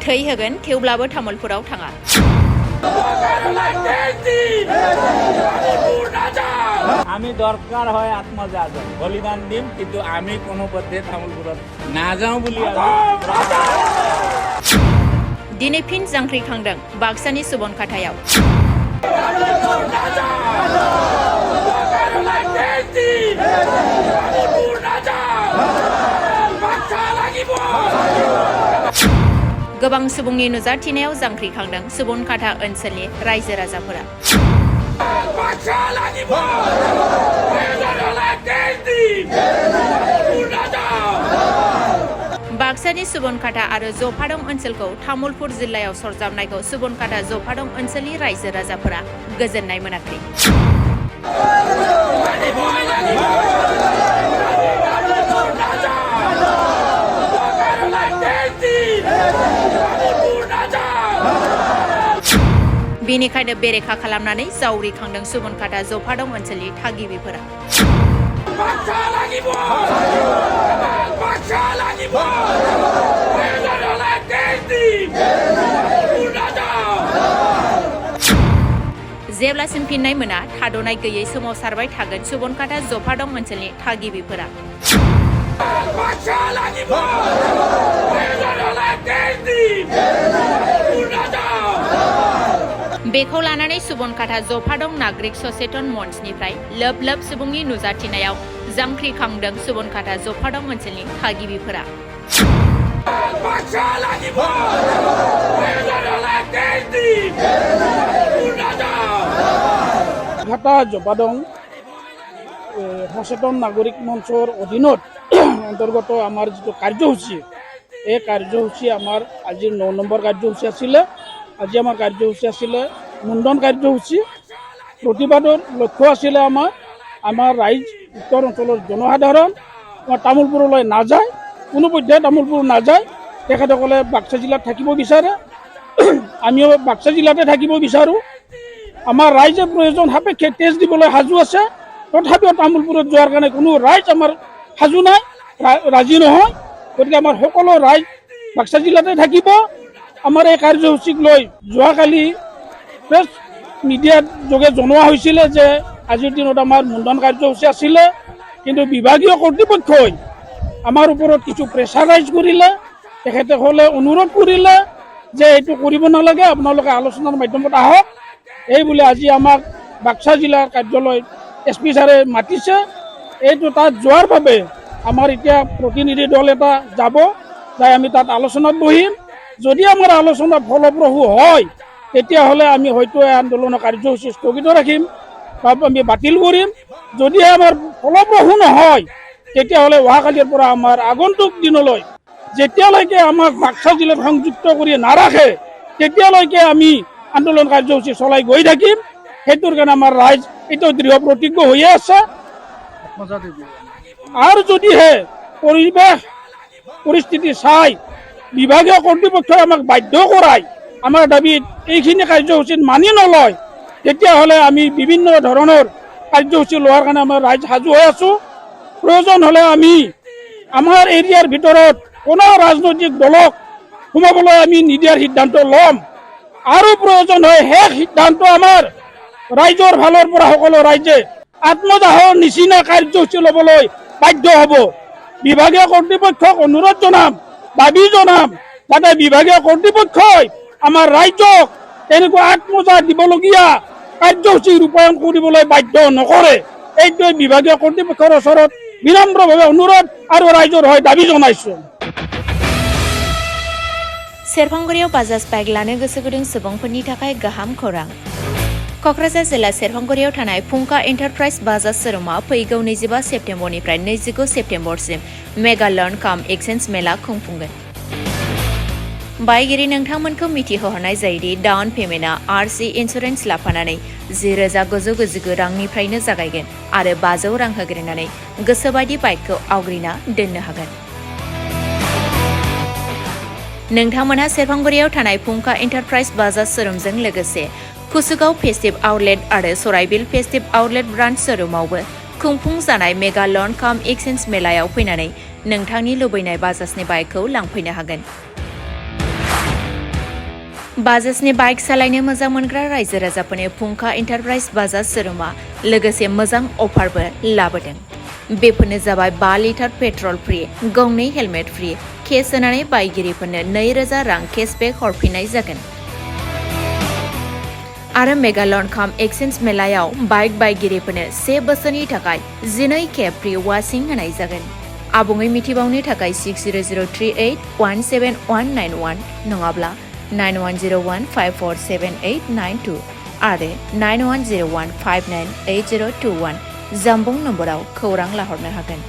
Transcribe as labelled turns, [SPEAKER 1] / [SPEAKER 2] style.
[SPEAKER 1] थै होगोन थेवब्लाबो तामुलपुराव थाङा
[SPEAKER 2] আমি দরকার হয় আত্মযাজন বলিদান দিম কিন্তু আমি কোনো পথে তামুলপুরত না যাও বলি
[SPEAKER 1] दिनै फिन जांख्रिखांदों बाक्सानि सुबनखाथायाव गोबां सुबुंनि नुजाथिनायाव जांख्रिखांदों सुबनखाथा ओनसोलनि रायजो राजाफोरा बाक्सानि सुबनखाथा आरो जफादं ओनसोलखौ तामुलपुर जिल्लायाव सरजाबनायखौ सुबनखाथा जफादं ओनसोलनि रायजो राजाफोरा गोजोननाय मोनाखै बेनिखायनो बेरेखा खालामनानै जावरिखांदों सुबनखाथा जफादं ओनसोलनि थागिबिफोरा जेब्लासिम फिननाय मोना थाद'नाय गैयै सोमावसारबाय थागोन सुबनखाथा जफादं ओनसोलनि थागिबिफोरा बेखौ लानानै सुबनखाथा जफादं नागरिक सचेतन मन्चनिफ्राय लोब लोब सुबुंनि नुजाथिनायाव जांख्रिखांदों सुबनखाथा जफादं ओनसोलनि थागिबिफोरा
[SPEAKER 3] ঘাটা জপাদং সচেতন নাগরিক মঞ্চৰ অধীনত অন্তৰ্গত আমাৰ যিটো কাৰ্যসূচী এই কাৰ্যসূচী আমাৰ আজি 9 নম্বৰ কাৰ্যসূচী আছিলে আজি আমাৰ কাৰ্যসূচী আছিলে মুণ্ডন কাৰ্যসূচী প্ৰতিবাদৰ লক্ষ্য আছিলে আমাৰ ৰাইজ উত্তৰ অঞ্চলৰ জনসাধাৰণ তামুলপুৰলৈ নাযায় কোনো পধ্যে তামুলপুৰ নাযায় তেখেতসকলে বাক্সা জিলাত থাকিব বিচাৰে আমিও বাক্সা জিলাতে থাকিব বিচাৰোঁ আমাৰ ৰাইজে প্ৰয়োজন সাপেক্ষে টেষ্ট দিবলৈ সাজু আছে তথাপিও তামুলপুৰত যোৱাৰ কাৰণে কোনো ৰাইজ আমাৰ সাজু নাই ৰাজি নহয় গতিকে আমাৰ সকলো ৰাইজ বাক্সা জিলাতে থাকিব আমাৰ এই কাৰ্যসূচীক লৈ যোৱাকালি প্ৰেছ মিডিয়াৰ যোগে জনোৱা হৈছিলে যে আজিৰ দিনত আমাৰ মুণ্ডন কাৰ্যসূচী আছিলে কিন্তু বিভাগীয় কৰ্তৃপক্ষই আমাৰ ওপৰত কিছু প্ৰেছাৰাইজ কৰিলে তেখেতসকলে অনুৰোধ কৰিলে যে এইটো কৰিব নালাগে আপোনালোকে আলোচনাৰ মাধ্যমত আহক এই বুলি আজি আমাক বাক্সা জিলাৰ কাৰ্যালয় এছপি ছাৰে মাতিছে এইটো তাত যোৱাৰ বাবে আমাৰ এতিয়া প্ৰতিনিধি দল এটা যাব যাই আমি তাত আলোচনাত বহিম যদি আমাৰ আলোচনা ফলপ্ৰসূ হয় তেতিয়াহ'লে আমি হয়তো এই আন্দোলনৰ কাৰ্যসূচী স্থগিত ৰাখিম বা আমি বাতিল কৰিম যদি আমাৰ ফলপ্ৰসূ নহয় তেতিয়াহ'লে অহাকালিৰ পৰা আমাৰ আগন্তুক দিনলৈ যেতিয়ালৈকে আমাক বাক্সা জিলাত সংযুক্ত কৰি নাৰাখে তেতিয়ালৈকে আমি আন্দোলন কাৰ্যসূচী চলাই গৈ থাকিম সেইটোৰ কাৰণে আমাৰ ৰাইজ এইটো দৃঢ় প্ৰতিজ্ঞ হৈয়ে আছে আৰু যদিহে পৰিৱেশ পৰিস্থিতি চাই বিভাগীয় কৰ্তৃপক্ষই আমাক বাধ্য কৰাই আমাৰ দাবীত এইখিনি কাৰ্যসূচীত মানি নলয় তেতিয়াহ'লে আমি বিভিন্ন ধৰণৰ কাৰ্যসূচী লোৱাৰ কাৰণে আমাৰ ৰাইজ সাজু হৈ আছোঁ প্ৰয়োজন হ'লে আমি আমাৰ এৰিয়াৰ ভিতৰত কোনো ৰাজনৈতিক দলক সোমাবলৈ আমি নিদিয়াৰ সিদ্ধান্ত ল'ম আৰু প্ৰয়োজন হয় শেষ সিদ্ধান্ত আমাৰ ৰাইজৰ ফালৰ পৰা সকলো ৰাইজে আত্মদাহৰ নিচিনা কাৰ্যসূচী ল'বলৈ বাধ্য হ'ব বিভাগীয় কৰ্তৃপক্ষক অনুৰোধ জনাম দাবী জনাম যাতে বিভাগীয় কৰ্তৃপক্ষই আমাৰ ৰাইজক তেনেকুৱা আত্মদাহ দিবলগীয়া কাৰ্যসূচী ৰূপায়ণ কৰিবলৈ বাধ্য নকৰে এইটোৱে বিভাগীয় কৰ্তৃপক্ষৰ ওচৰত বিনম্ৰভাৱে অনুৰোধ আৰু ৰাইজৰ হৈ দাবী জনাইছোঁ
[SPEAKER 1] सेरफांगुरियाव बाजाज बाइक लानो गोसो गुदुं सुबुंफोरनि थाखाय गाहाम खौरां क'क्राझार जिल्ला सेरफांगुरियाव थानाय फुंखा एन्टारप्राइज बाजाज शोरूमा फैगौ 25 सेप्तेम्बरनिफ्राय 29 सेप्तेम्बरसिम मेगा लर्न काम एक्सचेन्ज मेला खुंफुंगोन बायगिरि नोंथांमोनखौ मिथिहोहरनाय जायोदि डाउन पेमेन्टआ आरसि इन्सुरेन्स लाफानानै 10,999 रांनिफ्रायनो जागायगोन आरो 500 रां होग्रोनानै गोसोबायदि बाइकखौ आवग्रिना दोननो हागोन नोंथांमोनहा सेरफांगुरियाव थानाय फुंखा एन्टारप्राइज बाजाज शोरूमजों लोगोसे कुसुगाव फेस्टिभ आउटलेट आरो सराइबिल फेस्टिभ आउटलेट ब्रान्च शोरूमावबो खुंफुं जानाय मेगा लन काम एक्सचेन्ज मेलायाव फैनानै नोंथांनि लुबैनाय बाजाजनि बाइकखौ लांफैनो हागोन। बाजाजनि बाइक सालायनो मोजां मोनग्रा रायजो राजाफोरनि फुंखा एन्टारप्राइज बाजाज शोरुमा लोगोसे मोजां अफारबो लाबोदों। बेफोरनो जाबाय 5 लिटार पेट्रल फ्रि, गंनै हेलमेट फ्रि, केस होनानै बायगिरिफोरनो 2000 रां केसबेक हरफिननाय जागोन। आरो मेगा लन काम एक्सचेन्ज मेलायाव बाइक बायगिरिफोरनो 1 बोसोरनि थाखाय 12 खेब फ्रि वाशिं होनाय जागोन। आबुङै मिथिबावनो थाखाय 6003817191 नङाब्ला 9101547892 आरो 9101598021 जामबुं नम्बराव खौरां लाहरनो हागोन।